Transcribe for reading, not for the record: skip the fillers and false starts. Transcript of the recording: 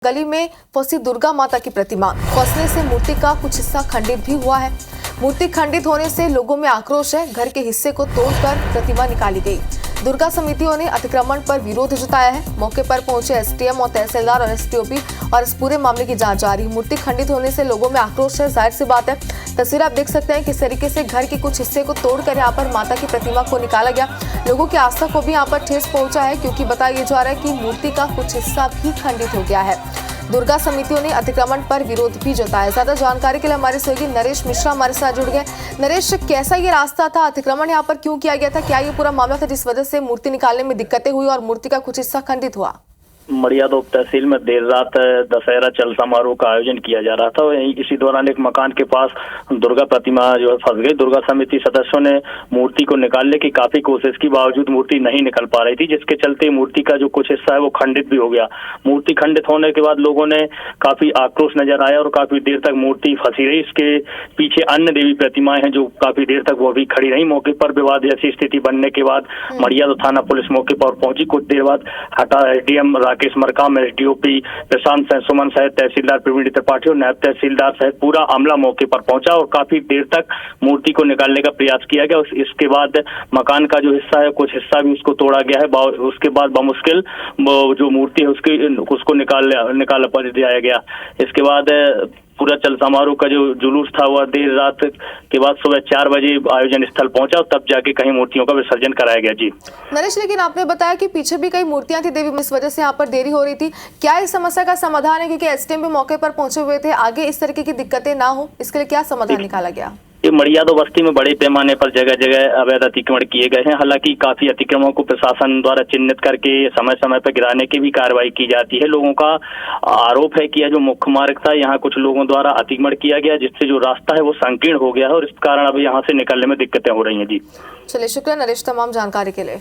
गली में फंसी दुर्गा माता की प्रतिमा फंसने से मूर्ति का कुछ हिस्सा खंडित भी हुआ है। मूर्ति खंडित होने से लोगों में आक्रोश है। घर के हिस्से को तोड़कर प्रतिमा निकाली गई। दुर्गा समितियों ने अतिक्रमण पर विरोध जताया है। मौके पर पहुंचे एसडीएम और तहसीलदार और एसडीओपी और इस पूरे मामले की जांच जारी। मूर्ति खंडित होने से लोगों में आक्रोश है, जाहिर सी बात है। तस्वीर आप देख सकते हैं किस तरीके से घर के कुछ हिस्से को तोड़कर यहाँ पर माता की प्रतिमा को निकाला गया। लोगों की आस्था को भी यहाँ पर ठेस पहुंचा है, क्योंकि बताया जा रहा है कि मूर्ति का कुछ हिस्सा भी खंडित हो गया है। दुर्गा समितियों ने अतिक्रमण पर विरोध भी जताया। ज्यादा जानकारी के लिए हमारे सहयोगी नरेश मिश्रा हमारे साथ जुड़ गए। नरेश, कैसा ये रास्ता था? अतिक्रमण यहाँ पर क्यों किया गया था? क्या ये पूरा मामला था जिस वजह से मूर्ति निकालने में दिक्कतें हुई और मूर्ति का कुछ हिस्सा खंडित हुआ? मड़ियाद उप तहसील में देर रात दशहरा चल समारोह का आयोजन किया जा रहा था। वहीं इसी दौरान एक मकान के पास दुर्गा प्रतिमा जो है फंस गई। दुर्गा समिति सदस्यों ने मूर्ति को निकालने की काफी कोशिश की, बावजूद मूर्ति नहीं निकल पा रही थी, जिसके चलते मूर्ति का जो कुछ हिस्सा है वो खंडित भी हो गया। मूर्ति खंडित होने के बाद लोगों ने काफी आक्रोश नजर आया और काफी देर तक मूर्ति फंसी रही। इसके पीछे अन्य देवी प्रतिमाएं हैं जो काफी देर तक वो भी खड़ी रही। मौके पर विवाद जैसी स्थिति बनने के बाद मड़ियाद थाना पुलिस मौके पर पहुंची। कुछ देर बाद हटा एसडीएम राकेश मरकाम, एसडीओपी प्रशांत सुमन सहित तहसीलदार प्रवीण त्रिपाठी और नायब तहसीलदार सहित पूरा अमला मौके पर पहुंचा और काफी देर तक मूर्ति को निकालने का प्रयास किया गया। इसके बाद मकान का जो हिस्सा है कुछ हिस्सा भी उसको तोड़ा गया है। उसके बाद बमुश्किल जो मूर्ति है उसको निकाल दिया गया। इसके बाद पूरा चल समारोह का जो जुलूस था वह देर रात के बाद सुबह 4 बजे आयोजन स्थल पहुंचा और तब जाके कहीं मूर्तियों का विसर्जन कराया गया। जी नरेश, लेकिन आपने बताया कि पीछे भी कई मूर्तियां थी देवी, इस वजह से यहाँ पर देरी हो रही थी। क्या इस समस्या का समाधान है? क्योंकि एसडीएम भी मौके पर पहुंचे हुए थे, आगे इस तरीके की दिक्कतें ना हो इसके लिए क्या समाधान निकाला गया? ये मड़ियादो बस्ती में बड़े पैमाने पर जगह जगह अवैध अतिक्रमण किए गए हैं। हालांकि काफी अतिक्रमणों को प्रशासन द्वारा चिन्हित करके समय समय पर गिराने की भी कार्रवाई की जाती है। लोगों का आरोप है कि यह जो मुख्य मार्ग था यहाँ कुछ लोगों द्वारा अतिक्रमण किया गया, जिससे जो रास्ता है वो संकीर्ण हो गया है और इस कारण अब यहाँ से निकलने में दिक्कतें हो रही हैं। जी चलिए, शुक्रिया नरेश तमाम जानकारी के लिए।